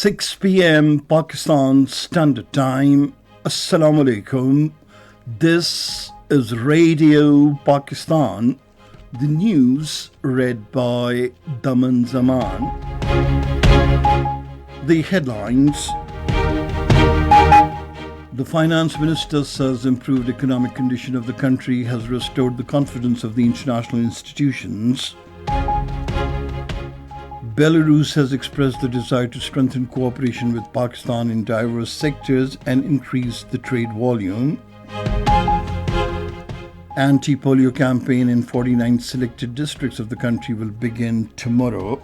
6 p.m. Pakistan Standard Time. Assalamu alaikum. This is Radio Pakistan. The news read by Daman Zaman. The headlines. The finance minister says improved economic condition of the country has restored the confidence of the international institutions. Belarus has expressed the desire to strengthen cooperation with Pakistan in diverse sectors and increase the trade volume. Anti-polio campaign in 49 selected districts of the country will begin tomorrow.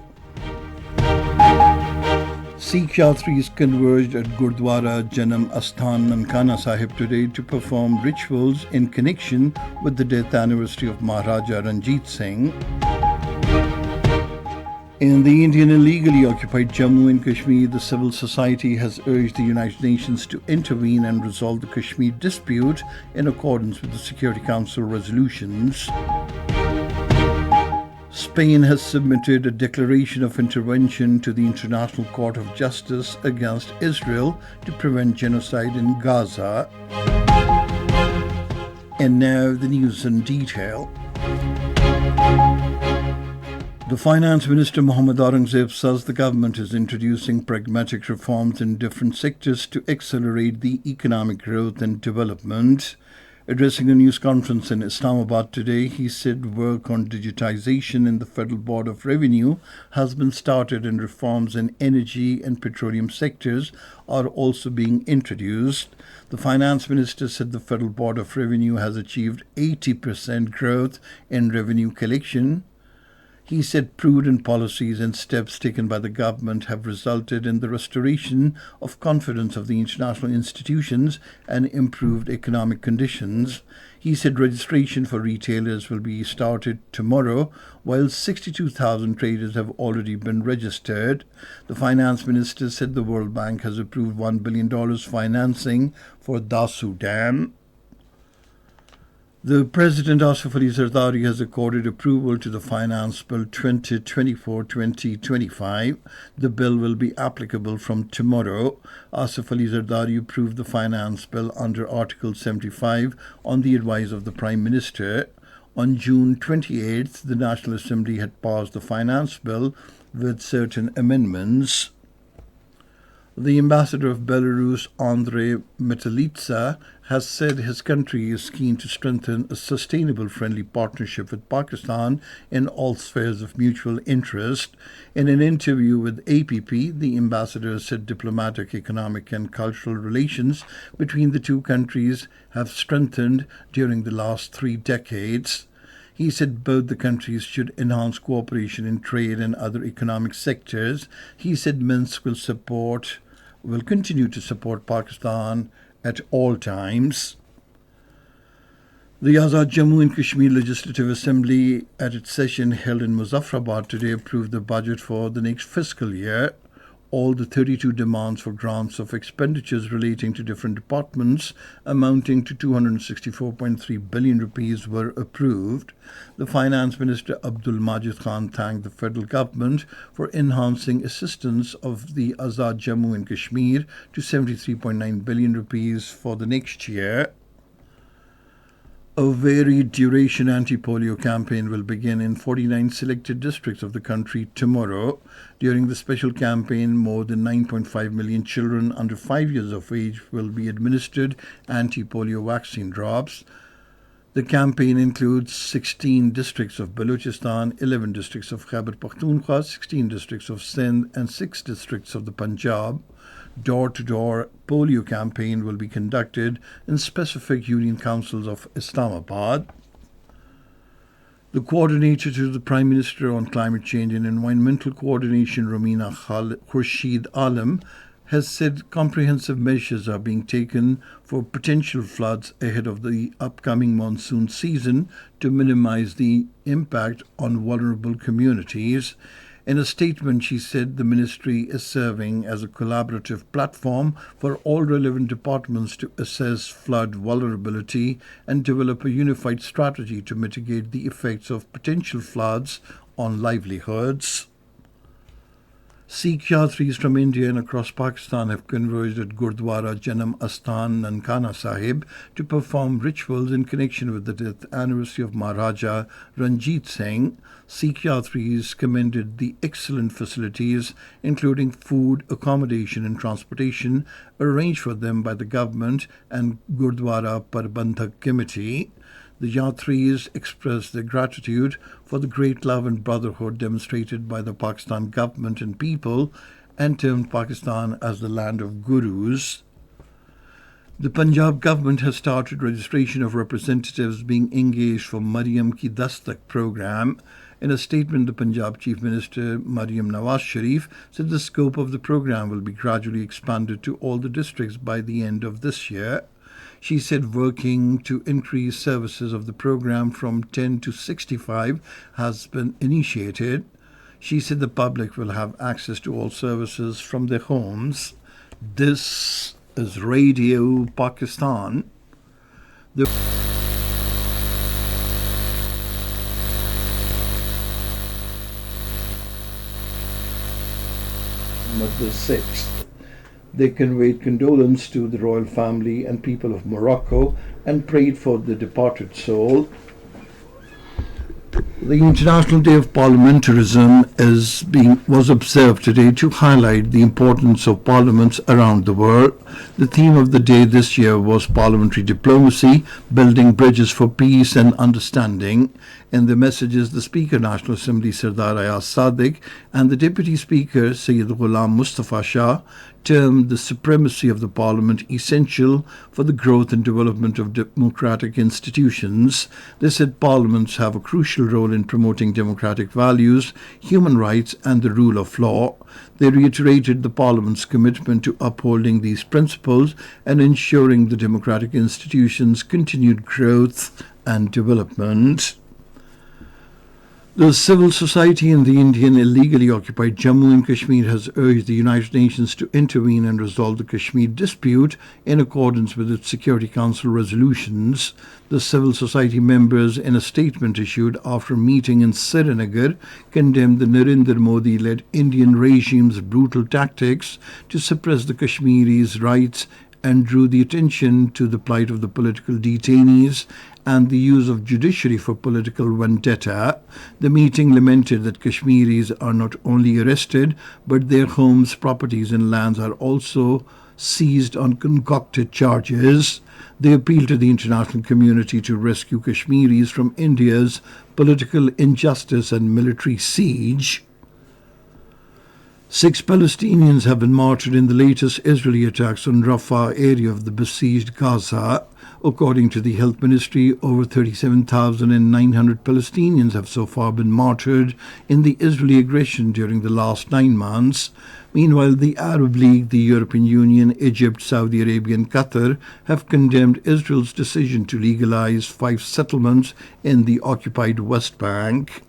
Sikh Yatris converged at Gurdwara Janam Asthan Nankana Sahib today to perform rituals in connection with the death anniversary of Maharaja Ranjit Singh. In the Indian illegally occupied Jammu and Kashmir, the civil society has urged the United Nations to intervene and resolve the Kashmir dispute in accordance with the Security Council resolutions. Spain has submitted a declaration of intervention to the International Court of Justice against Israel to prevent genocide in Gaza. And now the news in detail. The Finance Minister Mohammad Aurangzeb says the government is introducing pragmatic reforms in different sectors to accelerate the economic growth and development. Addressing a news conference in Islamabad today, he said work on digitization in the Federal Board of Revenue has been started and reforms in energy and petroleum sectors are also being introduced. The Finance Minister said the Federal Board of Revenue has achieved 80% growth in revenue collection. He said prudent policies and steps taken by the government have resulted in the restoration of confidence of the international institutions and improved economic conditions. He said registration for retailers will be started tomorrow, while 62,000 traders have already been registered. The Finance Minister said the World Bank has approved $1 billion financing for Dasu Dam. The President Asif Ali Zardari has accorded approval to the Finance Bill 2024-2025. The bill will be applicable from tomorrow. Asif Ali Zardari approved the Finance Bill under Article 75 on the advice of the Prime Minister. On June 28th, the National Assembly had passed the Finance Bill with certain amendments. The ambassador of Belarus, Andrei Metelitsa, has said his country is keen to strengthen a sustainable friendly partnership with Pakistan in all spheres of mutual interest. In an interview with APP, the ambassador said diplomatic, economic and cultural relations between the two countries have strengthened during the last 3 decades. He said both the countries should enhance cooperation in trade and other economic sectors. He said Minsk will continue to support Pakistan at all times. The Azad Jammu and Kashmir Legislative Assembly at its session held in Muzaffarabad today approved the budget for the next fiscal year. All the 32 demands for grants of expenditures relating to different departments amounting to 264.3 billion rupees were approved. The Finance Minister Abdul Majid Khan thanked the federal government for enhancing assistance of the Azad Jammu and Kashmir to 73.9 billion rupees for the next year. A varied duration anti-polio campaign will begin in 49 selected districts of the country tomorrow. During the special campaign, more than 9.5 million children under 5 years of age will be administered anti-polio vaccine drops. The campaign includes 16 districts of Balochistan, 11 districts of Khyber Pakhtunkhwa, 16 districts of Sindh and 6 districts of the Punjab. Door-to-door polio campaign will be conducted in specific union councils of Islamabad. The coordinator to the Prime Minister on Climate Change and Environmental Coordination, Romina Khurshid Alam, has said comprehensive measures are being taken for potential floods ahead of the upcoming monsoon season to minimize the impact on vulnerable communities. In a statement, she said the ministry is serving as a collaborative platform for all relevant departments to assess flood vulnerability and develop a unified strategy to mitigate the effects of potential floods on livelihoods. Sikh yatris from India and across Pakistan have converged at Gurdwara Janam Asthan Nankana Sahib to perform rituals in connection with the death anniversary of Maharaja Ranjit Singh. Sikh yatris commended the excellent facilities, including food, accommodation and transportation, arranged for them by the government and Gurdwara Parbandhak Committee. The Yatris expressed their gratitude for the great love and brotherhood demonstrated by the Pakistan government and people and termed Pakistan as the land of gurus. The Punjab government has started registration of representatives being engaged for Maryam Ki Dastak program. In a statement, the Punjab Chief Minister Maryam Nawaz Sharif said the scope of the program will be gradually expanded to all the districts by the end of this year. She said working to increase services of the program from 10 to 65 has been initiated. She said the public will have access to all services from their homes. This is Radio Pakistan. The 6th. They conveyed condolence to the royal family and people of Morocco and prayed for the departed soul. The International Day of Parliamentarism was observed today to highlight the importance of parliaments around the world. The theme of the day this year was parliamentary diplomacy, building bridges for peace and understanding. In their messages, the Speaker, National Assembly Sardar Ayaz Sadiq, and the Deputy Speaker, Sayyid Ghulam Mustafa Shah, termed the supremacy of the Parliament essential for the growth and development of democratic institutions. They said parliaments have a crucial role in promoting democratic values, human rights and the rule of law. They reiterated the Parliament's commitment to upholding these principles and ensuring the democratic institutions' continued growth and development. The civil society in the Indian illegally occupied Jammu and Kashmir has urged the United Nations to intervene and resolve the Kashmir dispute in accordance with its Security Council resolutions. The civil society members, in a statement issued after a meeting in Srinagar, condemned the Narendra Modi-led Indian regime's brutal tactics to suppress the Kashmiris' rights and drew the attention to the plight of the political detainees and the use of judiciary for political vendetta. The meeting lamented that Kashmiris are not only arrested, but their homes, properties and lands are also seized on concocted charges. They appealed to the international community to rescue Kashmiris from India's political injustice and military siege. 6 Palestinians have been martyred in the latest Israeli attacks on Rafah area of the besieged Gaza. According to the Health Ministry, over 37,900 Palestinians have so far been martyred in the Israeli aggression during the last 9 months. Meanwhile, the Arab League, the European Union, Egypt, Saudi Arabia and Qatar have condemned Israel's decision to legalize 5 settlements in the occupied West Bank.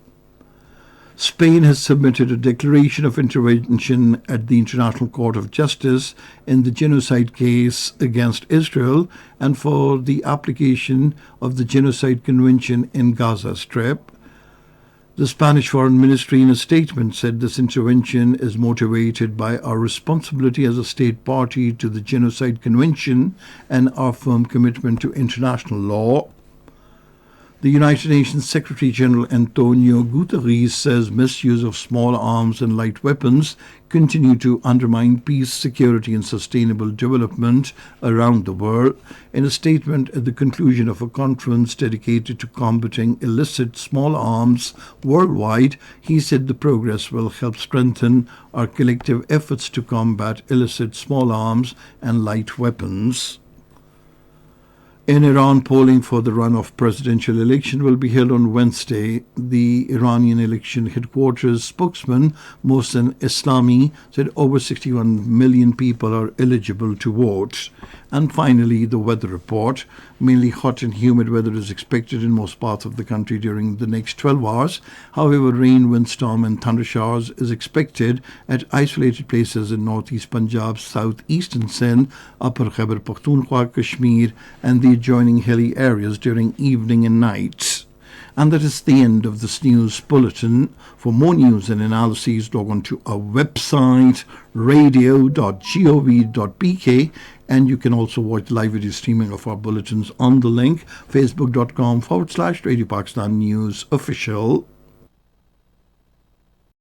Spain has submitted a declaration of intervention at the International Court of Justice in the genocide case against Israel and for the application of the Genocide Convention in Gaza Strip. The Spanish Foreign Ministry in a statement said this intervention is motivated by our responsibility as a state party to the Genocide Convention and our firm commitment to international law. The United Nations Secretary General Antonio Guterres says misuse of small arms and light weapons continue to undermine peace, security and sustainable development around the world. In a statement at the conclusion of a conference dedicated to combating illicit small arms worldwide, he said the progress will help strengthen our collective efforts to combat illicit small arms and light weapons. In Iran, polling for the runoff presidential election will be held on Wednesday. The Iranian election headquarters spokesman Mohsen Islami said over 61 million people are eligible to vote. And finally, the weather report. Mainly hot and humid weather is expected in most parts of the country during the next 12 hours. However, rain, windstorm and thunder showers is expected at isolated places in northeast Punjab, southeastern Sindh, upper Khyber Pakhtunkhwa, Kashmir and the adjoining hilly areas during evening and night. And that is the end of this news bulletin. For more news and analyses, log on to our website, radio.gov.bk, and you can also watch live video streaming of our bulletins on the link, facebook.com/Radio Pakistan News Official.